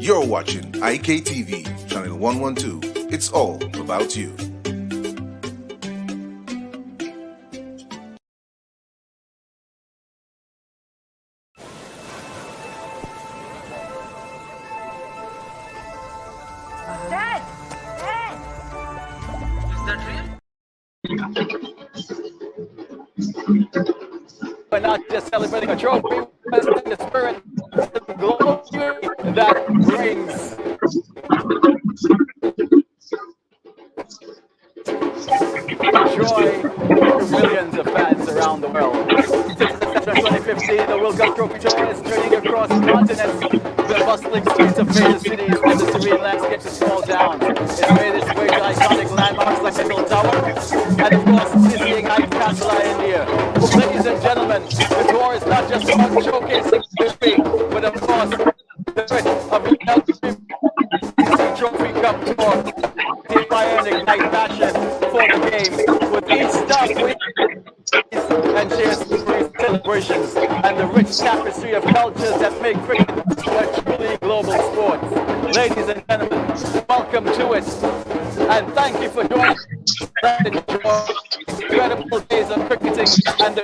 You're watching IKTV, channel 112. It's all about you. Dad! Dad! Is that real? We're not just celebrating a trophy, but the spirit of the global unity that brings joy to millions of fans around the world. Since the inception of 2015, the World Cup Trophy Tour is journeying across continents, the bustling streets of major cities and the serene landscapes of small towns. It's made its way to iconic landmarks like Eiffel Tower and, of course, dizzying heights Castle India. Ladies and gentlemen, the tour is not just about showcasing history, but of course, the spirit of the Trophy Cup Tour. Inspire and ignite passion for the game with each stop and share celebrations and the rich tapestry of cultures that make cricket a truly global sport. Ladies and gentlemen, welcome to it, and thank you for joining us. Enjoy incredible days of cricketing and the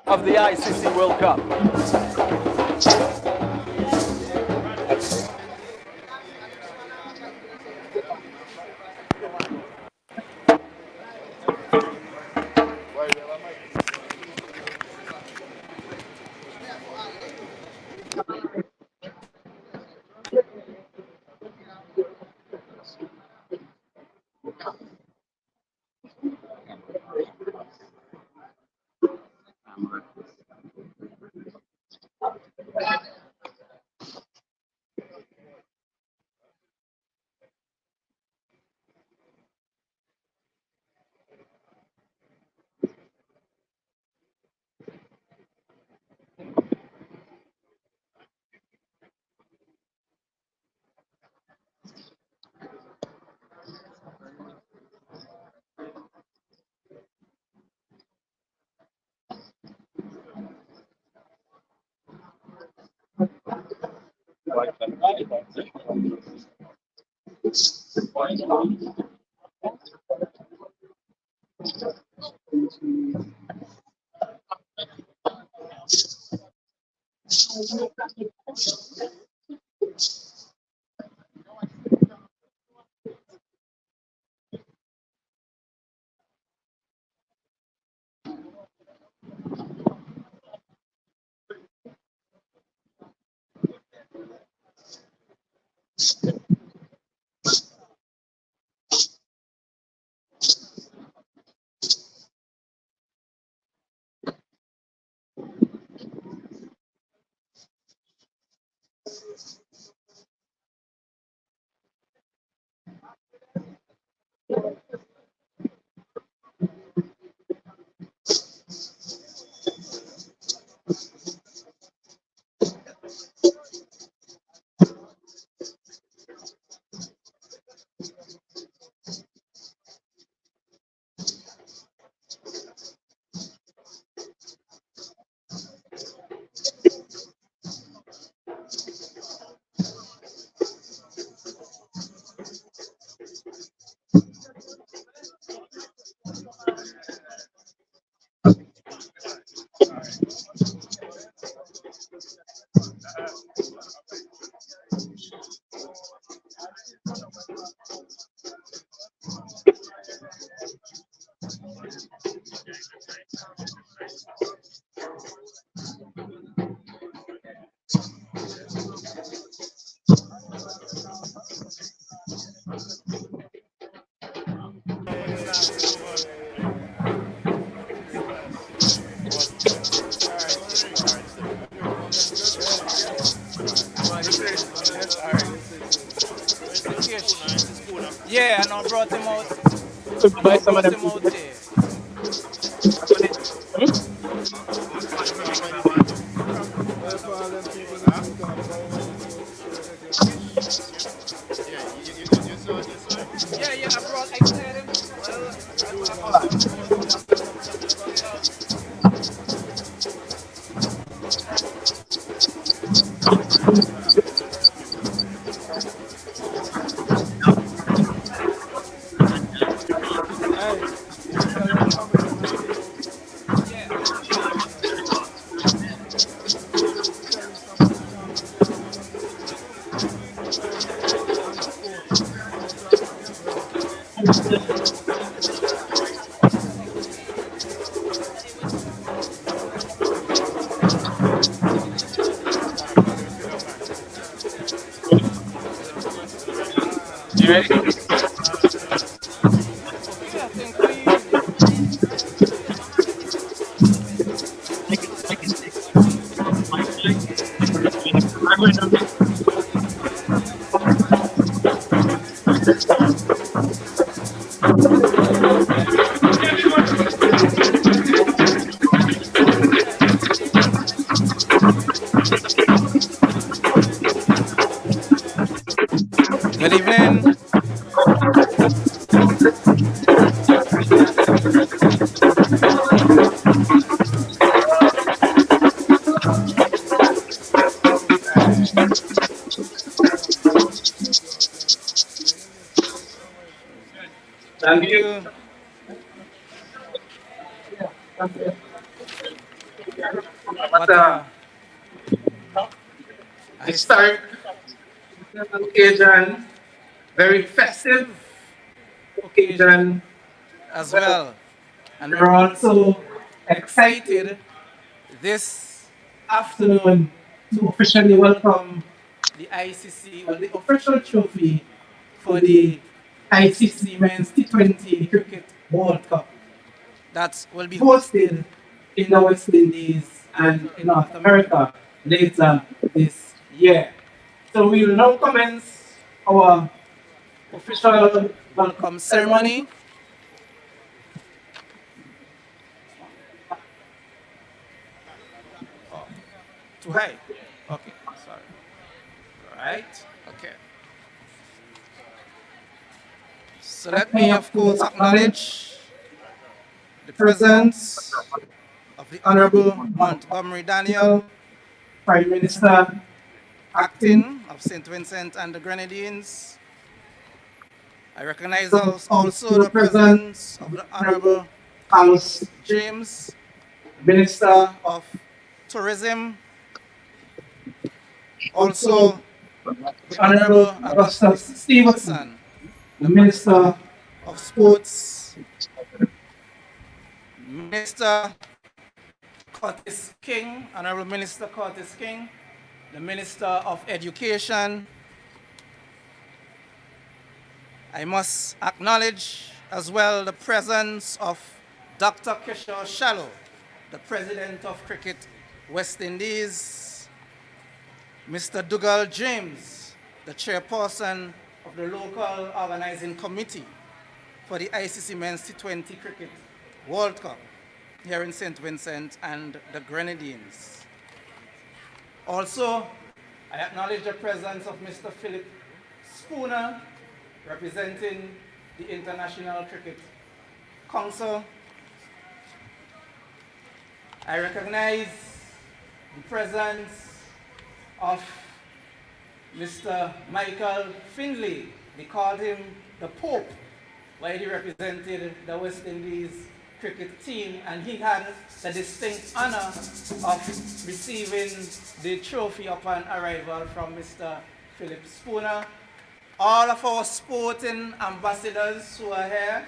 of the ICC World Cup. Yeah, and I brought him out. Buy some of them. Him out there. Yeah, I brought. I said him. Well, You ready? Okay, I think we. Good evening. Thank Thank you. you. But What a I start with an occasion, very festive festive occasion occasion. as Well, well. And we're we're also also excited excited this afternoon afternoon to to officially officially welcome welcome the ICC, well, the the official official trophy trophy for for the the ICC ICC Men's Men's T20 T20 Cricket Cricket World World Cup, Cup that will be hosted hosted in in the the West West Indies Indies and and in in North North America America later later this this year. year. So So we we will will now now commence commence our official official welcome welcome ceremony. ceremony. Oh, too high. Okay, sorry. Right. Okay. So Let let me, me, of of course, course, acknowledge acknowledge the the presence presence of the of the Honorable Honorable Montgomery Daniel, Daniel, Prime Prime Minister, Minister, acting. acting of St. Vincent and the Grenadines. I recognize So also also the the presence presence of of the the Honorable Honorable Carlos Carlos James, Minister, Minister of Tourism. also Also, the the Honorable Honorable Augustus Augustus Stevenson, Stevenson, the the Minister Minister of of Sports, Sports, Minister Curtis King, Honorable Minister Curtis King, the Minister of Education. I must acknowledge as well the presence of Dr. Kishore Shallow, the President of Cricket West Indies, Mr. Dougal James, the Chairperson of the local organizing committee for the ICC Men's T20 Cricket World Cup here in St. Vincent and the Grenadines. Also, I acknowledge the presence of Mr. Philip Spooner, representing the International Cricket Council. I recognize the presence of Mr. Michael Findlay. They called him the Pope while he represented the West Indies cricket team, and he had the distinct honor of receiving the trophy upon arrival from Mr. Philip Spooner. All of our sporting ambassadors who are here,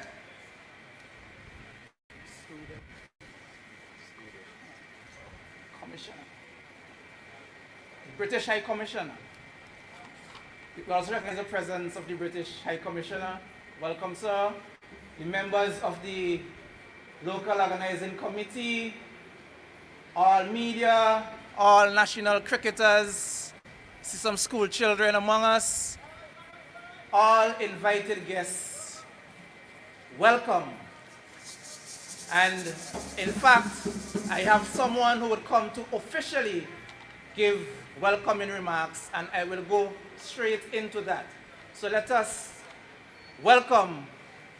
Commissioner, the British High Commissioner. We also recognize the presence of the British High Commissioner. Welcome, sir. The members of the local organizing committee, all media, all national cricketers, see some school children among us, all invited guests. Welcome. And in fact, I have someone who would come to officially give welcoming remarks, and I will go straight into that. So let us welcome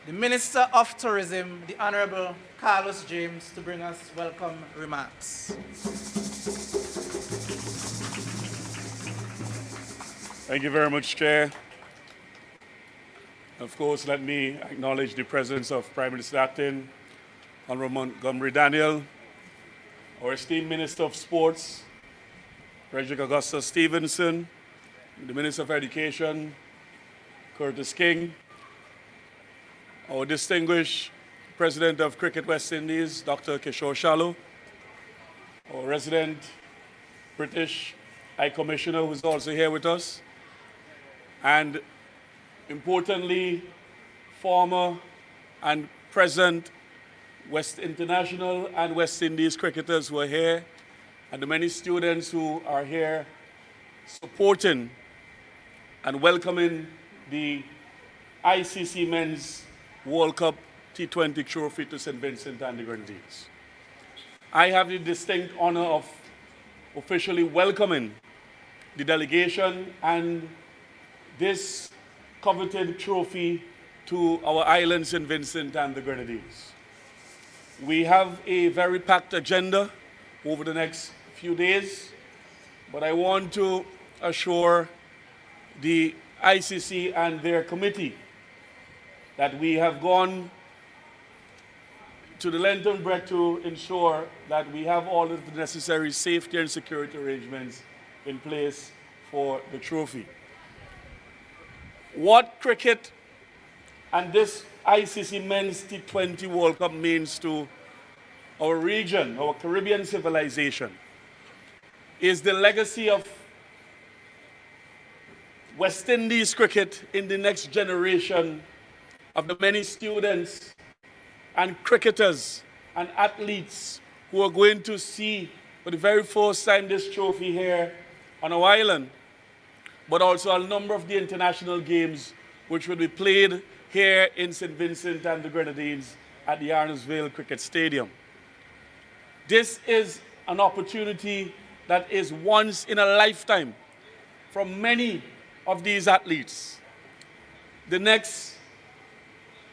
the Minister of Tourism, the Honorable Carlos James, to bring us welcome remarks. Thank you very much, Chair. Of course, let me acknowledge the presence of Prime Minister Acting, Honorable Montgomery Daniel, our esteemed Minister of Sports, Frederick Augustus Stevenson, the Minister of Education, Curtis King, our distinguished President of Cricket West Indies, Dr. Kishore Shallow, our resident British High Commissioner who's also here with us, and importantly, former and present West International and West Indies cricketers who are here, and the many students who are here supporting and welcoming the ICC Men's World Cup T20 trophy to St. Vincent and the Grenadines. I have the distinct honor of officially welcoming the delegation and this coveted trophy to our island, St. Vincent and the Grenadines. We have a very packed agenda over the next few days, but I want to assure the ICC and their committee that we have gone to the length and breadth to ensure that we have all of the necessary safety and security arrangements in place for the trophy. What cricket and this ICC Men's T20 World Cup means to our region, our Caribbean civilization, is the legacy of West Indies cricket in the next generation of the many students and cricketers and athletes who are going to see for the very first time this trophy here on our island, but also a number of the international games which will be played here in St. Vincent and the Grenadines at the Arnoldsville Cricket Stadium. This is an opportunity that is once in a lifetime for many of these athletes. The next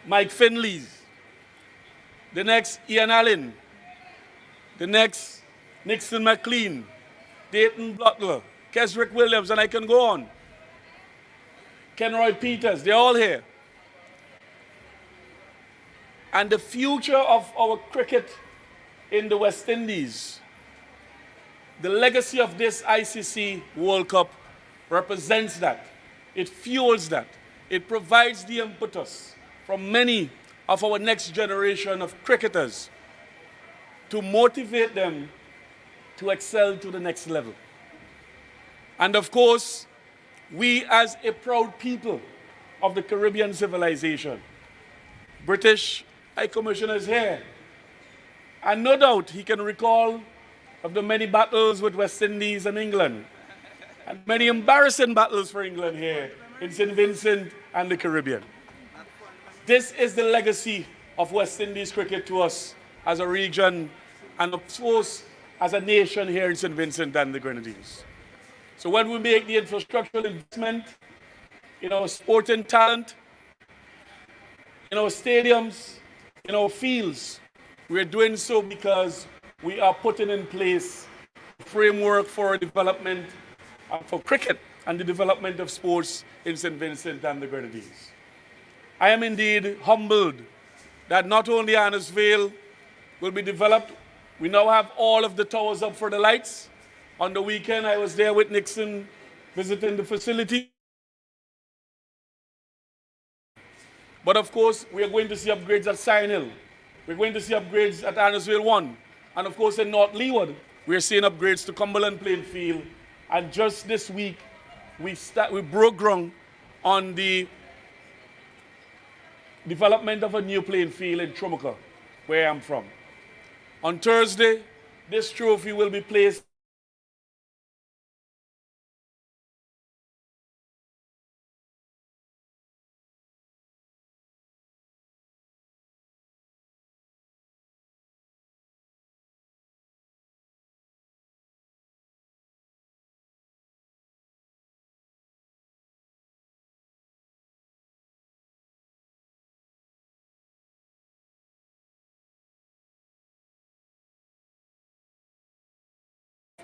Mike Finleys, the next Ian Allen, the next Nixon McLean, Dayton Butler, Kesrick Williams, and I can go on. Kenroy Peters, they're all here. And the future of our cricket in the West Indies, the legacy of this ICC World Cup represents that. It fuels that. It provides the impetus from many of our next generation of cricketers to motivate them to excel to the next level. And of course, we as a proud people of the Caribbean civilization, British High Commissioner is here. And no doubt he can recall of the many battles with West Indies and England, and many embarrassing battles for England here in St. Vincent and the Caribbean. This is the legacy of West Indies cricket to us as a region and of course as a nation here in St. Vincent and the Grenadines. So when we make the infrastructural investment in our sporting talent, in our stadiums, in our fields, we're doing so because we are putting in place a framework for development for cricket and the development of sports in St. Vincent and the Grenadines. I am indeed humbled that not only Arnoldsville will be developed, we now have all of the towers up for the lights. On the weekend, I was there with Nixon visiting the facility. But of course, we are going to see upgrades at Sign Hill. We're going to see upgrades at Arnoldsville 1. And of course, in North Leeward, we're seeing upgrades to Cumberland Plain Field. And just this week, we broke ground on the development of a new playing field in Trumuka, where I'm from. On Thursday, this trophy will be placed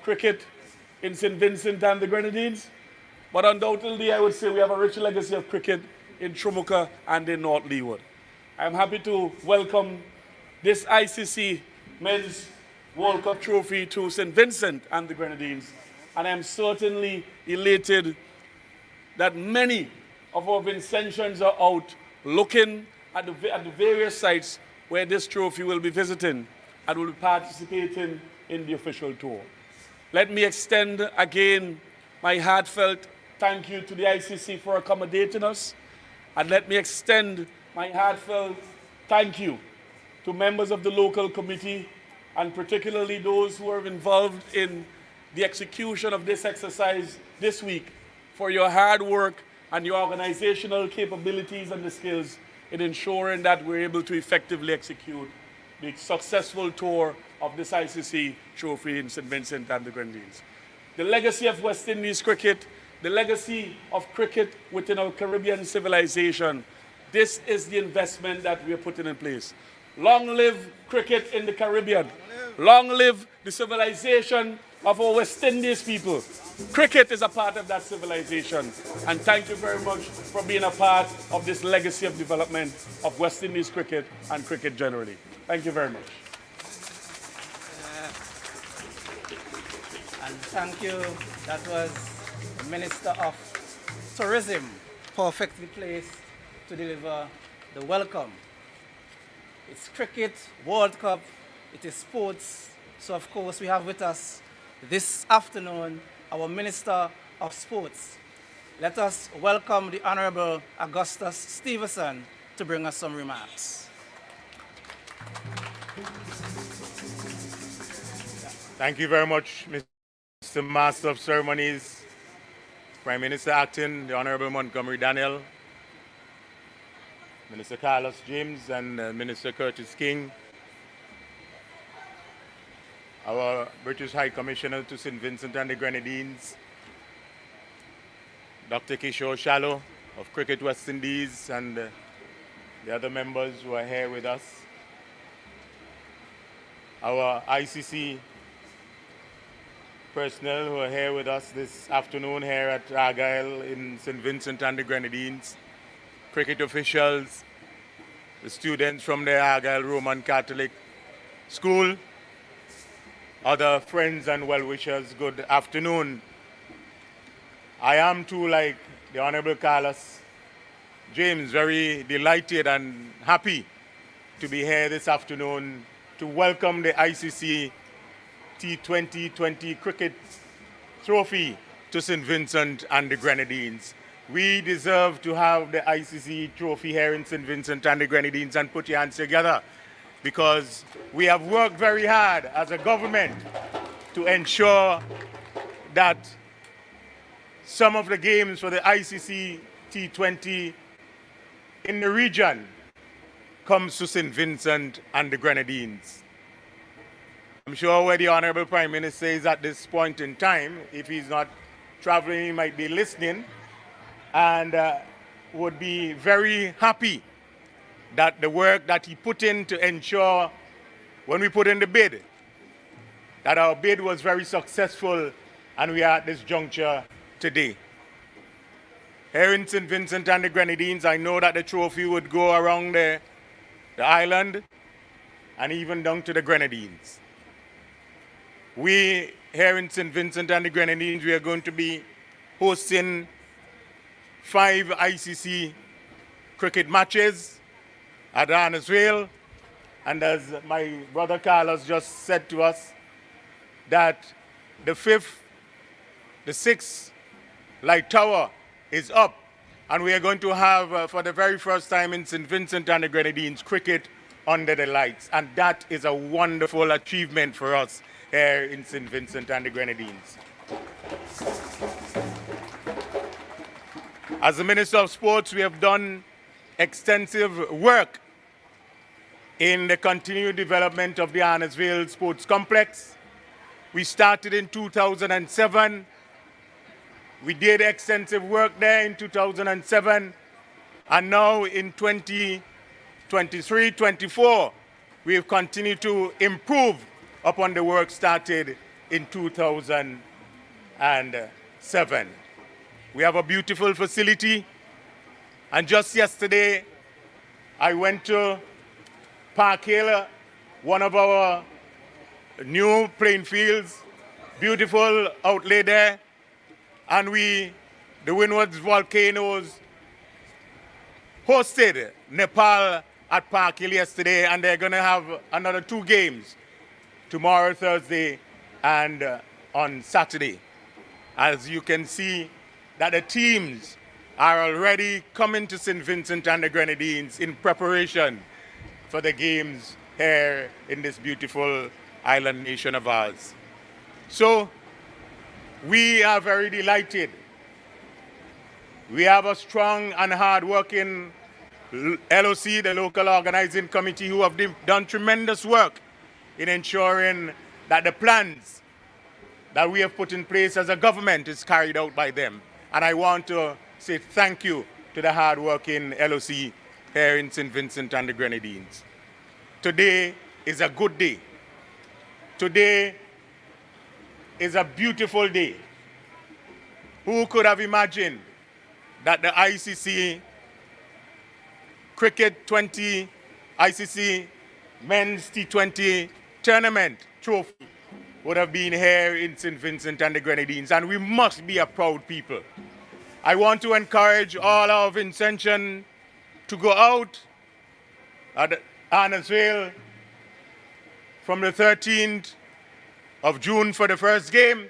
cricket in St. Vincent and the Grenadines, but undoubtedly I would say we have a rich legacy of cricket in Trumuka and in North Leeward. I'm happy to welcome this ICC Men's World Cup trophy to St. Vincent and the Grenadines, and I'm certainly elated that many of our Vincentians are out looking at the various sites where this trophy will be visiting and will be participating in the official tour. Let me extend again my heartfelt thank you to the ICC for accommodating us, and let me extend my heartfelt thank you to members of the local committee, and particularly those who are involved in the execution of this exercise this week, for your hard work and your organizational capabilities and the skills in ensuring that we're able to effectively execute the successful tour of this ICC trophy in St. Vincent and the Grenadines. The legacy of West Indies cricket, the legacy of cricket within our Caribbean civilization, this is the investment that we are putting in place. Long live cricket in the Caribbean. Long live the civilization of our West Indies people. Cricket is a part of that civilization. And thank you very much for being a part of this legacy of development of West Indies cricket and cricket generally. Thank you very much. And thank you. That was the Minister of Tourism, perfectly placed to deliver the welcome. It's Cricket World Cup, it is sports. So of course we have with us this afternoon our Minister of Sports. Let us welcome the Honorable Augustus Stevenson to bring us some remarks. Thank you very much, Mr. Master of Ceremonies, Prime Minister Acting, the Honorable Montgomery Daniel, Minister Carlos James, and Minister Curtis King, our British High Commissioner to St. Vincent and the Grenadines, Dr. Kishore Shallow of Cricket West Indies, and the other members who are here with us, our ICC personnel who are here with us this afternoon here at Argyle in St. Vincent and the Grenadines, cricket officials, the students from the Argyle Roman Catholic School, other friends and well-wishers, good afternoon. I am too, like the Honorable Carlos James, very delighted and happy to be here this afternoon to welcome the ICC T20 cricket trophy to St. Vincent and the Grenadines. We deserve to have the ICC trophy here in St. Vincent and the Grenadines, and put your hands together, because we have worked very hard as a government to ensure that some of the games for the ICC T20 in the region comes to St. Vincent and the Grenadines. I'm sure where the Honorable Prime Minister is at this point in time, if he's not traveling, he might be listening, and would be very happy that the work that he put in to ensure, when we put in the bid, that our bid was very successful, and we are at this juncture today. Here in St. Vincent and the Grenadines, I know that the trophy would go around the island and even down to the Grenadines. We here in St. Vincent and the Grenadines, we are going to be hosting 5 ICC cricket matches at Arnesville, and as my brother Carlos just said to us, that the 6th light tower is up, and we are going to have, for the very first time in St. Vincent and the Grenadines, cricket under the lights, and that is a wonderful achievement for us here in St. Vincent and the Grenadines. As the Minister of Sports, we have done extensive work in the continued development of the Arnesville Sports Complex. We started in 2007. We did extensive work there in 2007. And now in 2023-24, we have continued to improve upon the work started in 2007. We have a beautiful facility, and just yesterday I went to Park Hill, one of our new playing fields, beautiful outlay there, and the Windward's volcanoes hosted Nepal at Park Hill yesterday, and they're going to have another 2 games tomorrow, Thursday, and on Saturday. As you can see, that the teams are already coming to St. Vincent and the Grenadines in preparation for the games here in this beautiful island nation of ours. So, we are very delighted. We have a strong and hard-working LOC, the local organizing committee, who have done tremendous work in ensuring that the plans that we have put in place as a government is carried out by them. And I want to say thank you to the hard-working LOC here in St. Vincent and the Grenadines. Today is a good day. Today is a beautiful day. Who could have imagined that the ICC Cricket 20 ICC Men's T20 Tournament trophy would have been here in St. Vincent and the Grenadines, and we must be a proud people. I want to encourage all our Vincentians to go out at Arnesville from the 13th of June for the first game.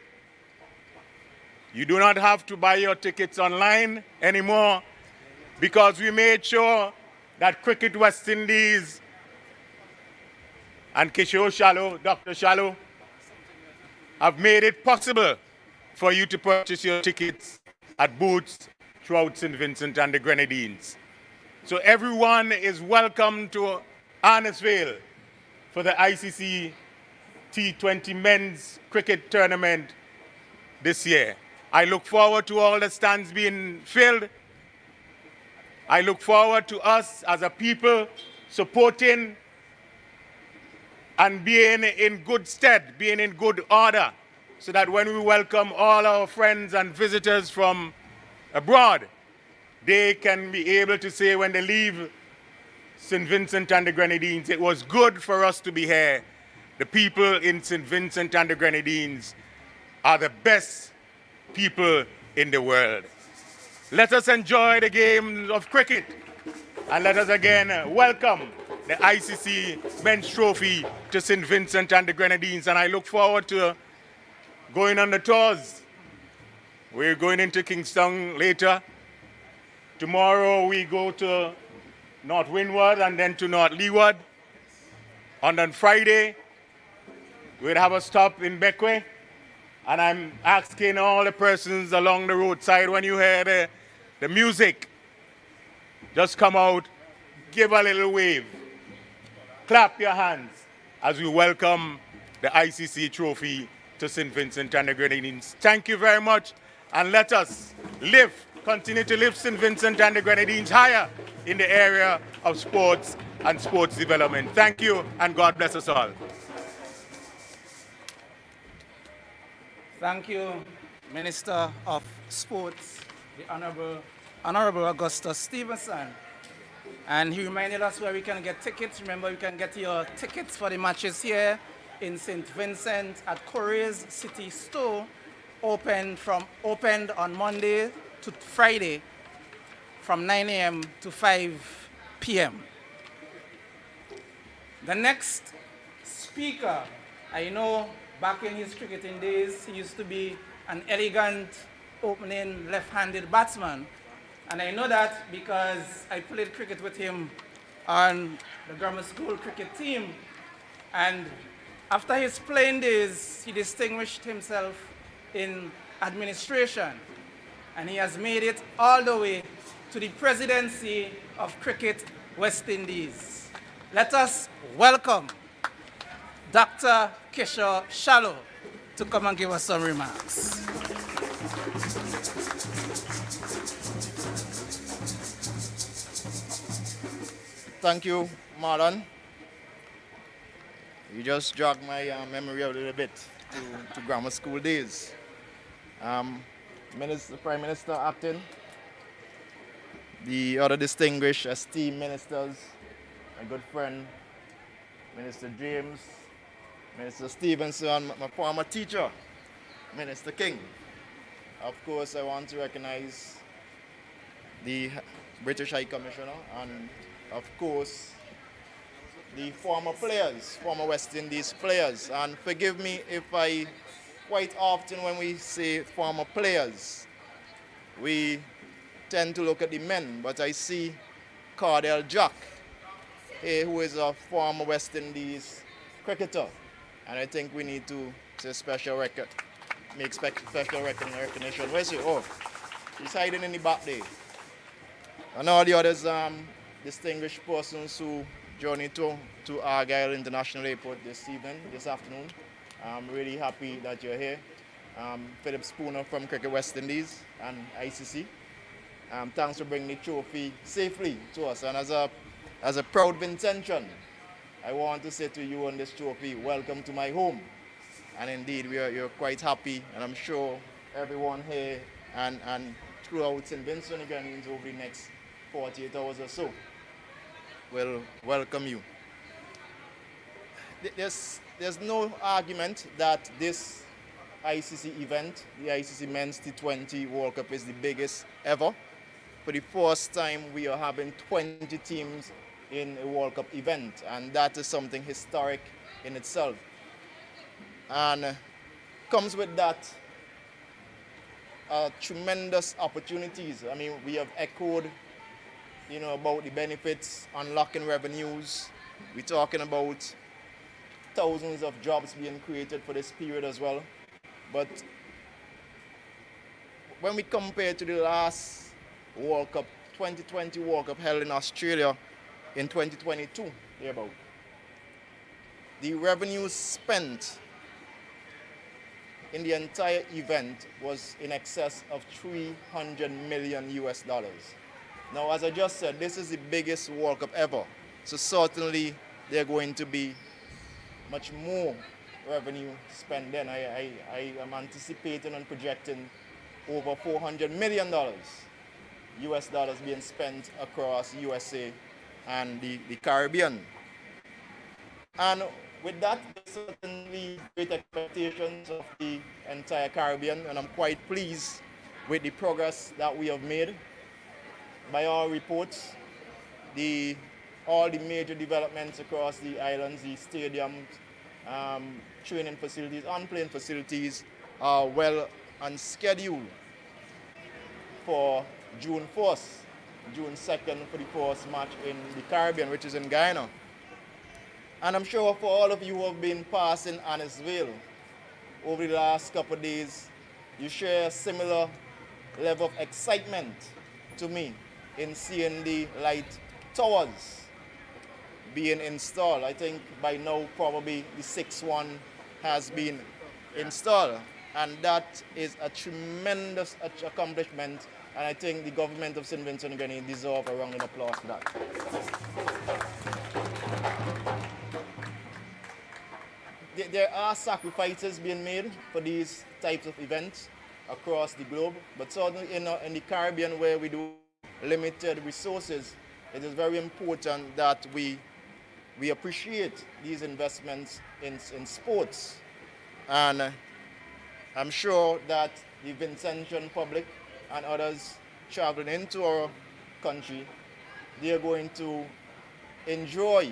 You do not have to buy your tickets online anymore, because we made sure that Cricket West Indies and Kishore Shallow, Dr. Shallow, have made it possible for you to purchase your tickets at booths throughout St. Vincent and the Grenadines. So everyone is welcome to Arnesville for the ICC T20 Men's Cricket Tournament this year. I look forward to all the stands being filled. I look forward to us as a people supporting and being in good stead, being in good order, so that when we welcome all our friends and visitors from abroad, they can be able to say when they leave St. Vincent and the Grenadines, it was good for us to be here. The people in St. Vincent and the Grenadines are the best people in the world. Let us enjoy the game of cricket, and let us again welcome the ICC Men's Trophy to St. Vincent and the Grenadines. And I look forward to going on the tours. We're going into Kingston later. Tomorrow we go to North Windward and then to North Leeward. And on Friday, we'll have a stop in Bequia. And I'm asking all the persons along the roadside, when you hear the music, just come out, give a little wave, clap your hands as we welcome the ICC trophy to St. Vincent and the Grenadines. Thank you very much, and let us continue to lift St. Vincent and the Grenadines higher in the area of sports and sports development. Thank you, and God bless us all. Thank you, Minister of Sports, the Honorable Augustus Stevenson. And he reminded us where we can get tickets. Remember, you can get your tickets for the matches here in St. Vincent at Korea's City Store, opened on Monday to Friday from 9 a.m. to 5 p.m. The next speaker, I know back in his cricketing days, he used to be an elegant opening left-handed batsman. And I know that because I played cricket with him on the grammar school cricket team. And after his playing days, he distinguished himself in administration. And he has made it all the way to the presidency of Cricket West Indies. Let us welcome Dr. Kishore Shallow to come and give us some remarks. Thank you, Marlon. You just jogged my memory a little bit to grammar school days. Prime Minister acting, the other distinguished esteemed ministers, my good friend, Minister James, Minister Stevenson, my former teacher, Minister King. Of course, I want to recognize the British High Commissioner, and of course the former players, former West Indies players. And forgive me if I, quite often when we say former players, we tend to look at the men, but I see Cardell Jack, who is a former West Indies cricketer, and I think we need to say special record, make special recognition. Where's he? Oh, he's hiding in the back there. And all the others distinguished persons who journeyed to Argyle International Airport this afternoon. I'm really happy that you're here. Philip Spooner from Cricket West Indies and ICC. Thanks for bringing the trophy safely to us. And as a proud Vincentian, I want to say to you on this trophy, welcome to my home. And indeed, you're quite happy, and I'm sure everyone here and throughout St. Vincent and Grenadines over the next 48 hours or so will welcome you. There's no argument that this ICC event, the ICC Men's T20 World Cup, is the biggest ever. For the first time, we are having 20 teams in a World Cup event, and that is something historic in itself. And comes with that tremendous opportunities. I mean, we have echoed, about the benefits, unlocking revenues. We're talking about thousands of jobs being created for this period as well. But when we compare to the last World Cup, 2020 World Cup held in Australia in 2022, thereabout, the revenues spent in the entire event was in excess of $300 million US. Now, as I just said, this is the biggest World Cup ever. So certainly there are going to be much more revenue spent then. I am anticipating and projecting over $400 million US dollars being spent across USA and the Caribbean. And with that, there's certainly great expectations of the entire Caribbean, and I'm quite pleased with the progress that we have made. By our reports, all the major developments across the islands, the stadiums, training facilities, and playing facilities are well on schedule for June 1st, June 2nd for the first match in the Caribbean, which is in Guyana. And I'm sure for all of you who have been passing Annisvale over the last couple of days, you share a similar level of excitement to me in seeing the light towers being installed. I think by now probably the sixth one has been installed. And that is a tremendous accomplishment. And I think the government of St. Vincent and Grenadines deserve a round of applause for that. There are sacrifices being made for these types of events across the globe, but certainly in the Caribbean, where we do limited resources, it is very important that we appreciate these investments in sports. And I'm sure that the Vincentian public and others traveling into our country, they are going to enjoy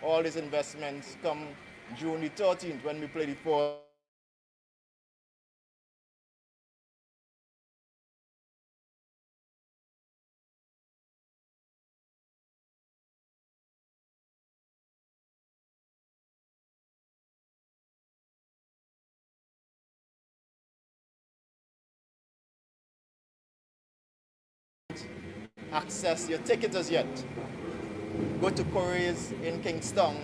all these investments come June the 13th when we play the first. Access your ticket as yet. Go to Couriers in Kingston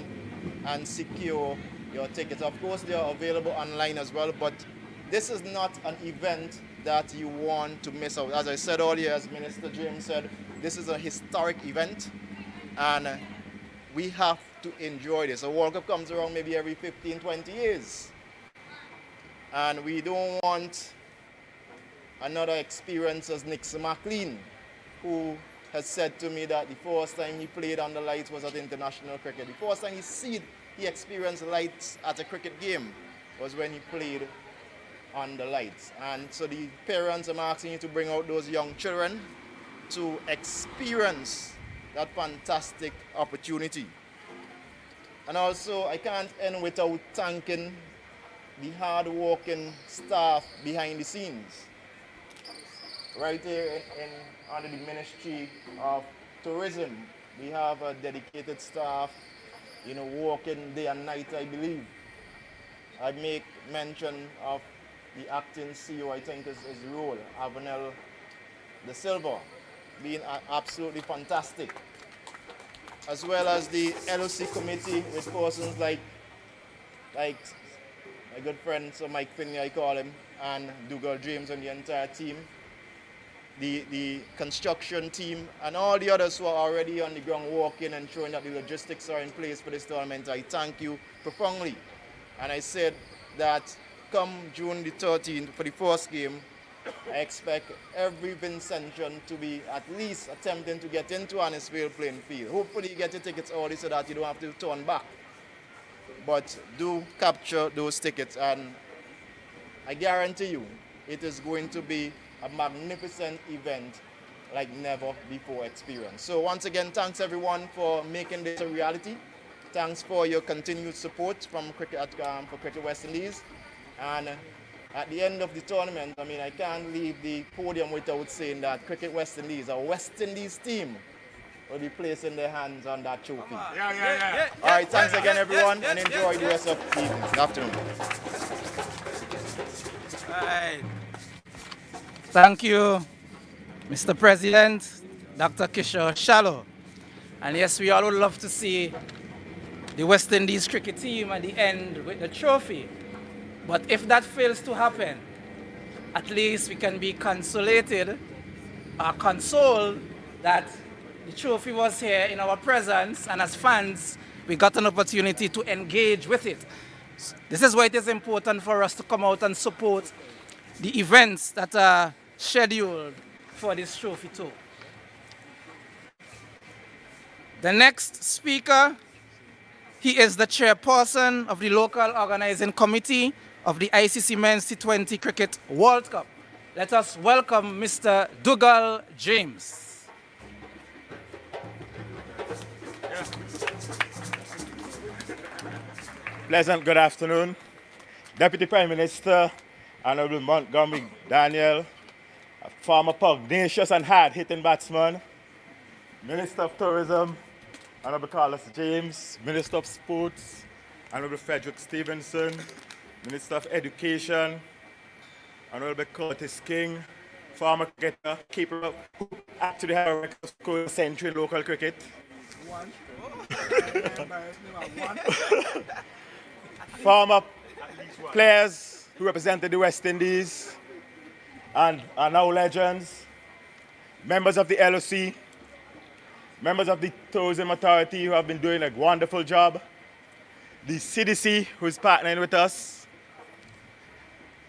and secure your tickets. Of course, they are available online as well, but this is not an event that you want to miss out. As I said earlier, as Minister James said, this is a historic event, and we have to enjoy this. A World Cup comes around maybe every 15, 20 years, and we don't want another experience as Nixon McLean, who has said to me that the first time he played under lights was at international cricket. The first time he experienced lights at a cricket game was when he played under lights. And so the parents, I'm asking you to bring out those young children to experience that fantastic opportunity. And also, I can't end without thanking the hard-working staff behind the scenes. Right here under the Ministry of Tourism, we have a dedicated staff, working day and night, I believe. I make mention of the acting CEO, I think is his role, Avenel De Silva, being absolutely fantastic. As well as the LOC committee with persons like my good friend, so Mike Finney, I call him, and Dougal James and the entire team. The construction team and all the others who are already on the ground working and ensuring that the logistics are in place for this tournament. I thank you profoundly. And I said that come June the 13th for the first game, I expect every Vincentian to be at least attempting to get into Annisville playing field. Hopefully you get your tickets early so that you don't have to turn back. But do capture those tickets, and I guarantee you it is going to be a magnificent event like never before experienced. So once again, thanks everyone for making this a reality. Thanks for your continued support from for Cricket West Indies. And at the end of the tournament, I can't leave the podium without saying that Cricket West Indies, our West Indies team, will be placing their hands on that trophy. Yeah. All right, thanks again everyone, and enjoy the rest of the evening. Good afternoon. Right. Thank you, Mr. President, Dr. Kishore Shallow. And yes, we all would love to see the West Indies cricket team at the end with the trophy. But if that fails to happen, at least we can be consolated or consoled that the trophy was here in our presence, and as fans, we got an opportunity to engage with it. This is why it is important for us to come out and support the events that are scheduled for this trophy too. The next speaker, he is the chairperson of the local organizing committee of the ICC Men's T20 Cricket World Cup. Let us welcome Mr. Dougal James. Pleasant good afternoon. Deputy Prime Minister, Honorable Montgomery Daniel, a former pugnacious and hard-hitting batsman, Minister of Tourism, Honorable Carlos James, Minister of Sports, Honorable Frederick Stevenson, Minister of Education, Honorable Curtis King, former cricketer, keeper of, who actually had a record score in century in local cricket. Former players who represented the West Indies and are now legends, members of the LOC, members of the Tourism Authority who have been doing a wonderful job, the CDC who is partnering with us,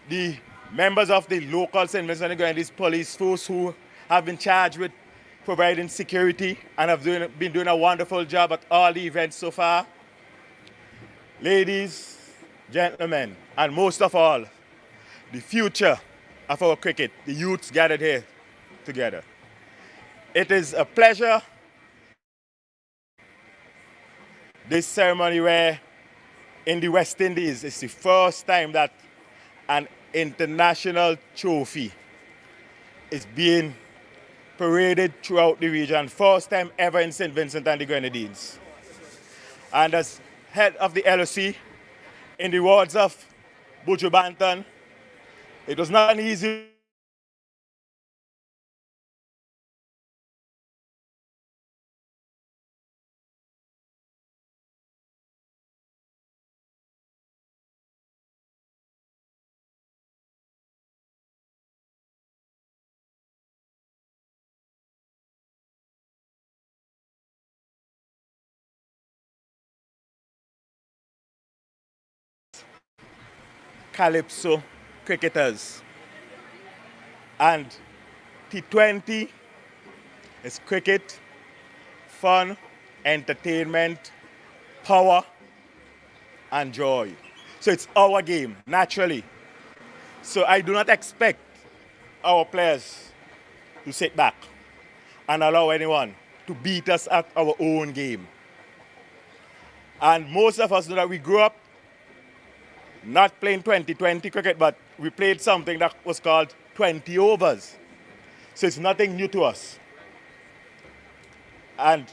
the members of the local St. Vincent and the Grenadines police force who have been charged with providing security and have been doing a wonderful job at all the events so far. Ladies, gentlemen, and most of all, the future of our cricket, the youths gathered here together. It is a pleasure, this ceremony where in the West Indies, it's the first time that an international trophy is being paraded throughout the region. First time ever in St. Vincent and the Grenadines. And as head of the LOC, in the words of Buju Banton, it was not an easy calypso cricketers. And T20 is cricket, fun, entertainment, power, and joy. So it's our game, naturally. So I do not expect our players to sit back. and allow anyone to beat us at our own game. And most of us know that we grew up not playing 2020 cricket, but we played something that was called 20 overs. So it's nothing new to us. And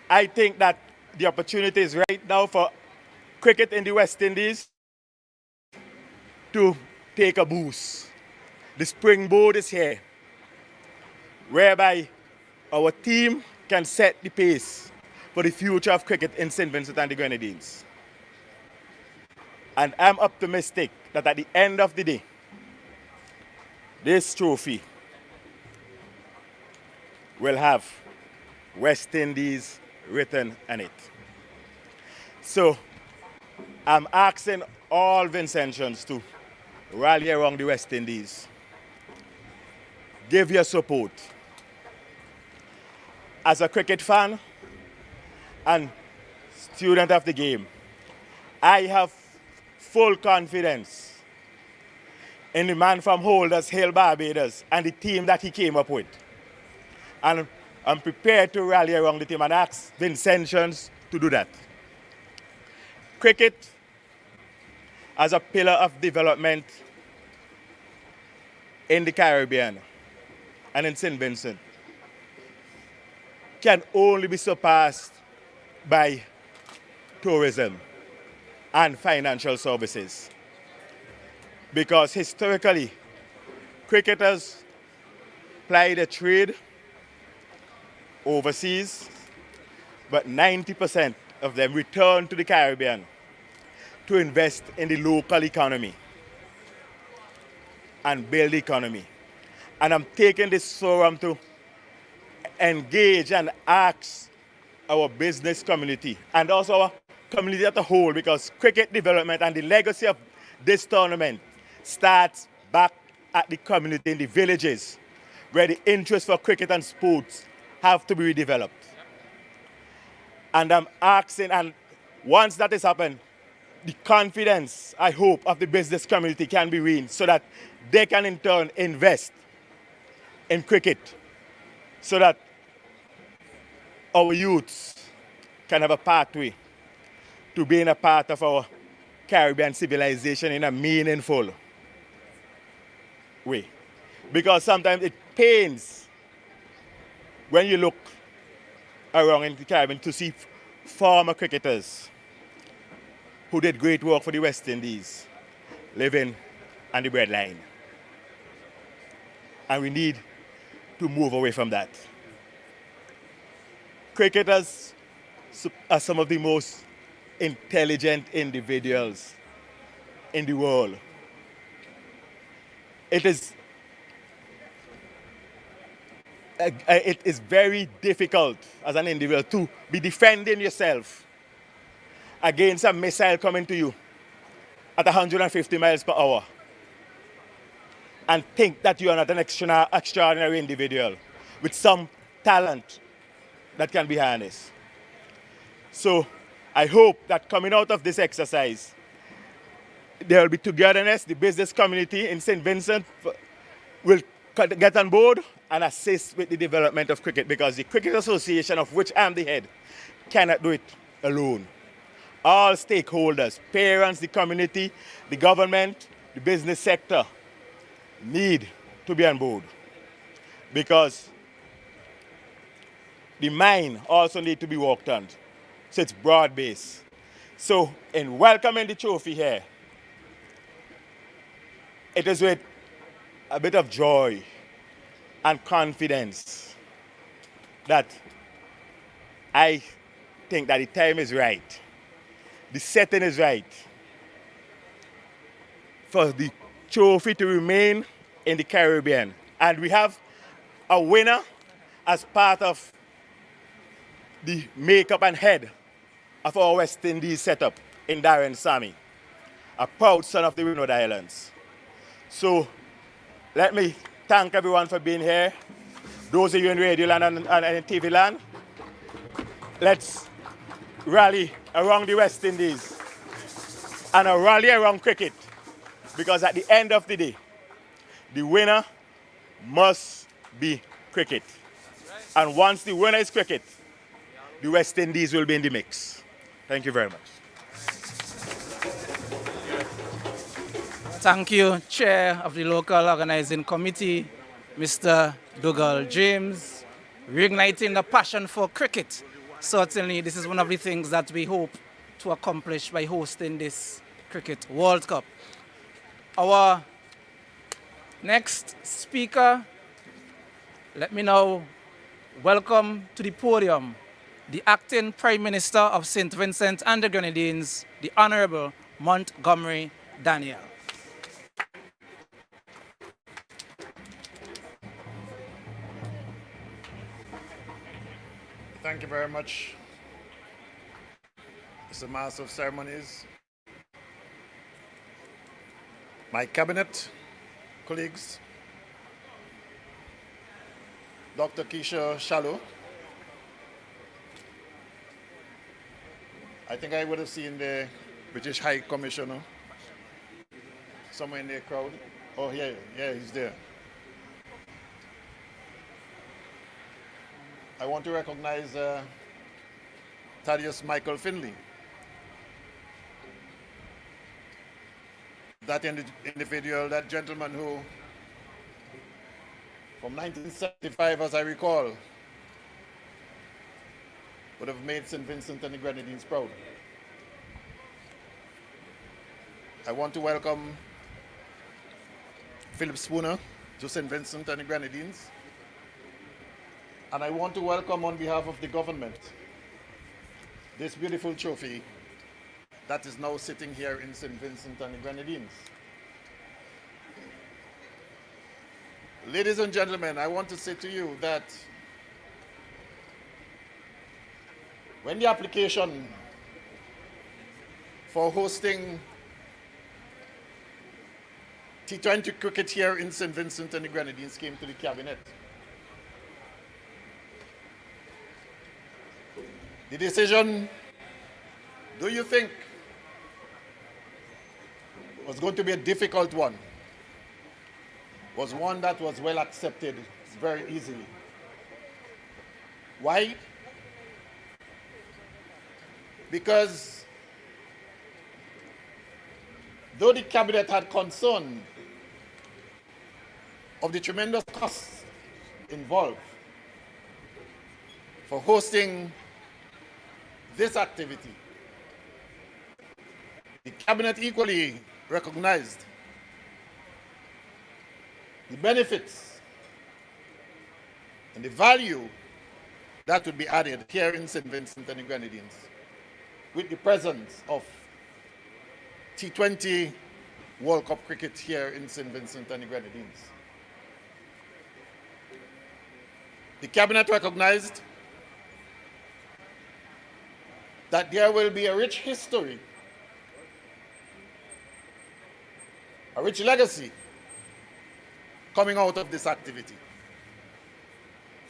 I think that the opportunity is right now for cricket in the West Indies to take a boost. The springboard is here, whereby our team can set the pace for the future of cricket in St. Vincent and the Grenadines. And I'm optimistic that at the end of the day, this trophy will have West Indies written on it. So I'm asking all Vincentians to rally around the West Indies. Give your support. As a cricket fan and student of the game, I have full confidence in the man from Holders Hill, Barbados, and the team that he came up with. And I'm prepared to rally around the team and ask Vincentians to do that. Cricket, as a pillar of development in the Caribbean and in St. Vincent, can only be surpassed by tourism and financial services. Because historically, cricketers plied a trade overseas, but 90% of them return to the Caribbean to invest in the local economy and build the economy. And I'm taking this forum to engage and ask our business community and also our community as a whole, because cricket development and the legacy of this tournament starts back at the community in the villages where the interest for cricket and sports have to be redeveloped. And I'm asking, and once that has happened, the confidence, I hope, of the business community can be reached so that they can in turn invest in cricket so that our youths can have a pathway to being a part of our Caribbean civilization in a meaningful way. Because sometimes it pains when you look around in the Caribbean to see former cricketers who did great work for the West Indies living on the breadline. And we need to move away from that. Cricketers are some of the most intelligent individuals in the world. It is very difficult as an individual to be defending yourself against a missile coming to you at 150 miles per hour and think that you are not an extraordinary individual with some talent that can be harnessed. So I hope that coming out of this exercise, there will be togetherness. The business community in St. Vincent will get on board and assist with the development of cricket, because the Cricket Association, of which I'm the head, cannot do it alone. All stakeholders, parents, the community, the government, the business sector need to be on board, because the mind also needs to be worked on. So it's broad-based. So in welcoming the trophy here, it is with a bit of joy and confidence that I think that the time is right, the setting is right for the trophy to remain in the Caribbean. And we have a winner as part of the makeup and head of our West Indies setup in Darren Sammy, a proud son of the Windward Islands. So let me thank everyone for being here. Those of you in Radio Land and in TV Land, let's rally around the West Indies and a rally around cricket, because at the end of the day, the winner must be cricket. And once the winner is cricket, the West Indies will be in the mix. Thank you very much. Thank you, Chair of the Local Organizing Committee, Mr. Dougal James, reigniting the passion for cricket. Certainly, this is one of the things that we hope to accomplish by hosting this Cricket World Cup. Our next speaker, let me now welcome to the podium the Acting Prime Minister of St. Vincent and the Grenadines, the Honorable Montgomery Daniel. Thank you very much, Mr. Master of Ceremonies, my cabinet colleagues, Dr. Keisha Shallow. I think I would have seen the British High Commissioner somewhere in the crowd. Oh, yeah, he's there. I want to recognize Thaddeus Michael Finley. That individual, that gentleman who, from 1975, as I recall, would have made St. Vincent and the Grenadines proud. I want to welcome Philip Spooner to St. Vincent and the Grenadines. And I want to welcome on behalf of the government this beautiful trophy that is now sitting here in St. Vincent and the Grenadines. Ladies and gentlemen, I want to say to you that when the application for hosting T20 cricket here in St. Vincent and the Grenadines came to the cabinet, the decision, do you think, was going to be a difficult one? Was one that was well accepted very easily. Why? Because though the cabinet had concern of the tremendous costs involved for hosting this activity, the cabinet equally recognized the benefits and the value that would be added here in St. Vincent and the Grenadines with the presence of T20 World Cup cricket here in St. Vincent and the Grenadines. The cabinet recognized that there will be a rich history, a rich legacy coming out of this activity.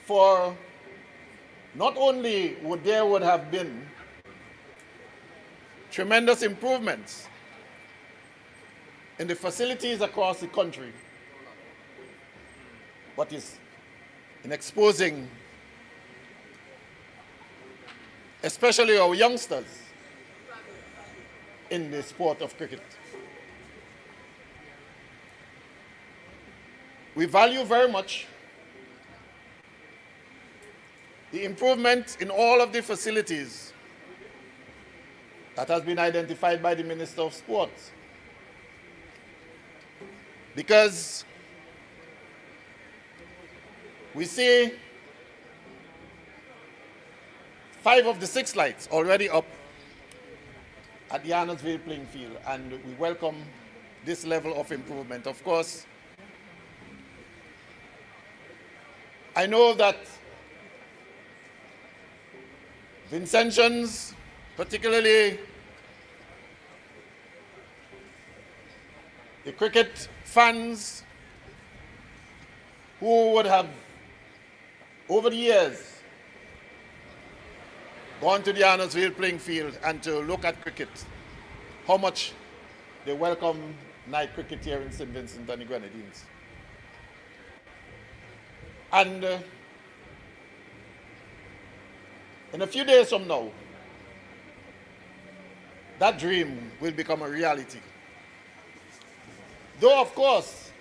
For not only would have been tremendous improvements in the facilities across the country, but is in exposing especially our youngsters in the sport of cricket. We value very much the improvement in all of the facilities that has been identified by the Minister of Sports, because we see 5 of the 6 lights already up at the Arnoldsville playing field, and we welcome this level of improvement. Of course, I know that Vincentians, particularly the cricket fans who would have, over the years, gone to the Arnoldsville playing field and to look at cricket, how much they welcome night cricket here in St. Vincent and the Grenadines. And In a few days from now, that dream will become a reality. Though, of course,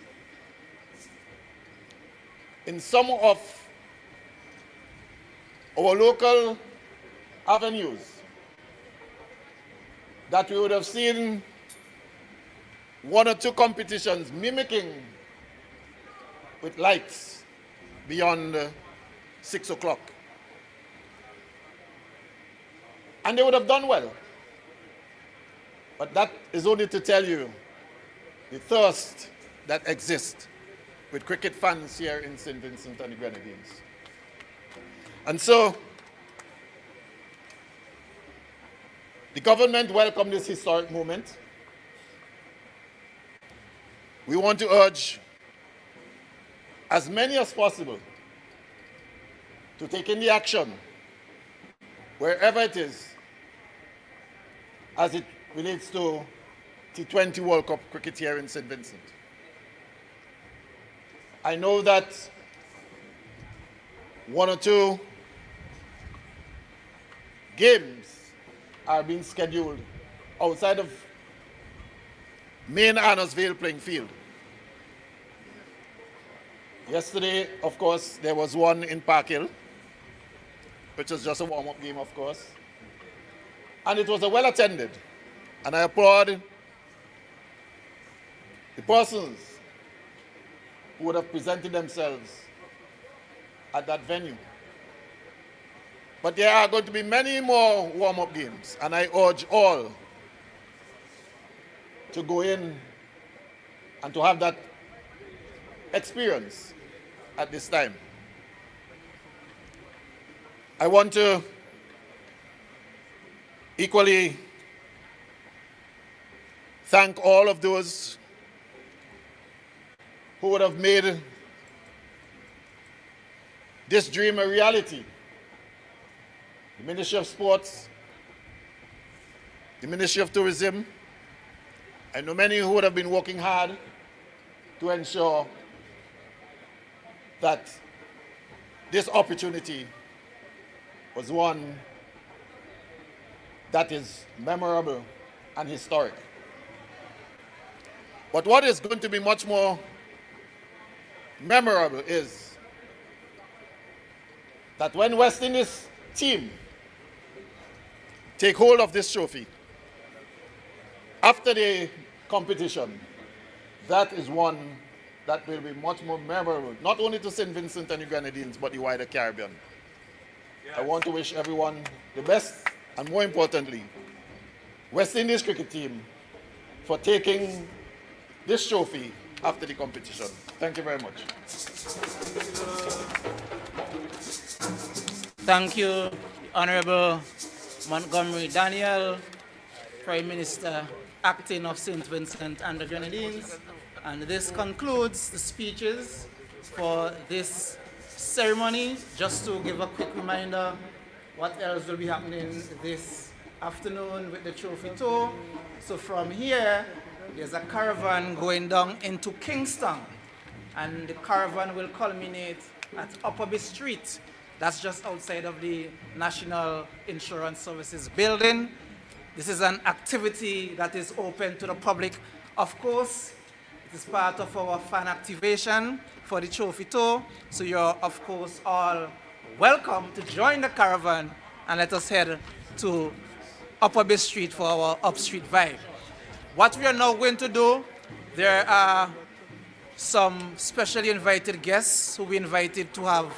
in some of our local avenues that we would have seen one or two competitions mimicking with lights beyond 6 o'clock. And they would have done well. But that is only to tell you the thirst that exists with cricket fans here in St. Vincent and the Grenadines. And so, the government welcomed this historic moment. We want to urge as many as possible to take in the action, wherever it is, as it relates to T20 World Cup cricket here in St. Vincent. I know that one or two games are being scheduled outside of main Annersvale playing field. Yesterday, of course, there was one in Park Hill, which was just a warm-up game, of course. And it was a well-attended. And I applaud the persons who would have presented themselves at that venue. But there are going to be many more warm-up games, and I urge all to go in and to have that experience at this time. I want to equally thank all of those who would have made this dream a reality. The Ministry of Sports, the Ministry of Tourism. I know many who would have been working hard to ensure that this opportunity was one that is memorable and historic. But what is going to be much more memorable is that when West Indies team take hold of this trophy after the competition, that is one that will be much more memorable, not only to St. Vincent and the Grenadines, but the wider Caribbean. Yes. I want to wish everyone the best, and more importantly, West Indies cricket team for taking this trophy after the competition. Thank you very much. Thank you, Honorable Montgomery Daniel, Prime Minister Acting of St. Vincent and the Grenadines. And this concludes the speeches for this ceremony. Just to give a quick reminder, what else will be happening this afternoon with the trophy tour. So from here, there's a caravan going down into Kingston, and the caravan will culminate at Upperby Street. That's just outside of the National Insurance Services building. This is an activity that is open to the public. Of course, it is part of our fan activation for the trophy tour. So you're, of course, all welcome to join the caravan, and let us head to Upperby Street for our Upstreet vibe. What we are now going to do, there are some specially invited guests who we invited to have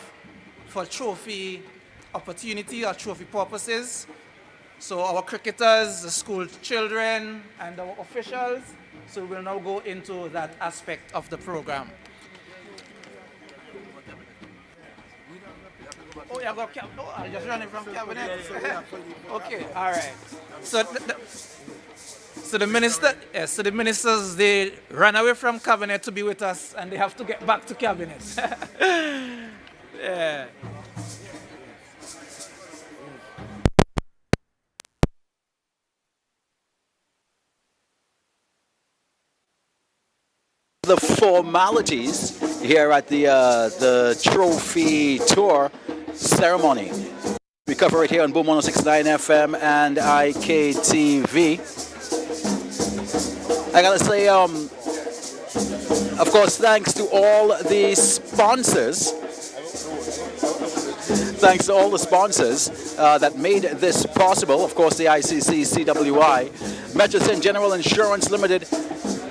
for trophy opportunity or trophy purposes. So our cricketers, the school children, and our officials. So we'll now go into that aspect of the program. Oh, yeah, I'm just running from cabinet. Okay, all right. So the ministers, they ran away from cabinet to be with us, and they have to get back to cabinet. Yeah. The formalities here at the trophy tour ceremony. We cover it here on Boom 106.9 FM and IKTV. I gotta say, of course, thanks to all the sponsors. Thanks to all the sponsors that made this possible. Of course, the ICC, CWI, Metrosin General Insurance Limited,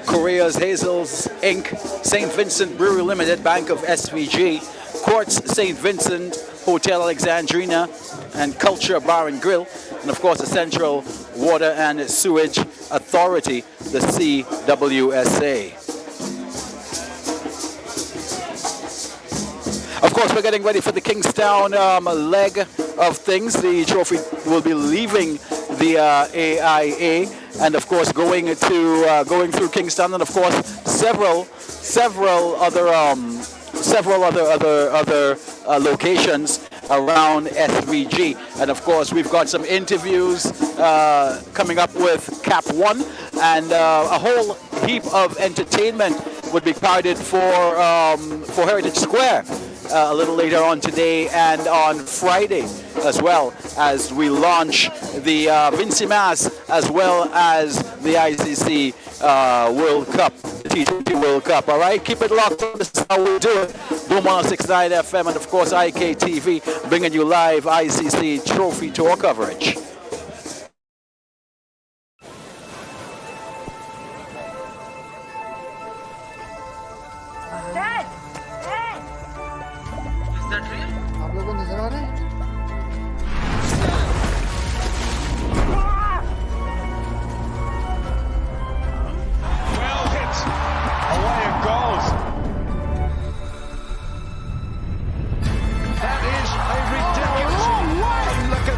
Korea's Hazels Inc., St. Vincent Brewery Limited, Bank of SVG, Quartz St. Vincent, Hotel Alexandrina, and Culture Bar and Grill, and of course the Central Water and Sewage Authority, the CWSA. Of course, we're getting ready for the Kingstown leg of things. The trophy will be leaving the AIA, and of course going through Kingstown, and of course several other locations around SVG. And of course, we've got some interviews coming up with Cap One, and a whole heap of entertainment would be provided for Heritage Square a little later on today and on Friday, as well as we launch the Vinci Mass as well as the ICC World Cup, the T20 World Cup. All right, keep it locked on. This is how we do it. Boom 106.9 FM and of course IKTV, bringing you live ICC Trophy Tour coverage. Dad! Dad! Is that real? Well hit. Away it goes. That is a ridiculous. Look at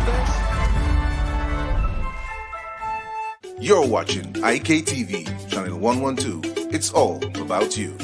this. You're watching IKTV, channel 112. It's all about you.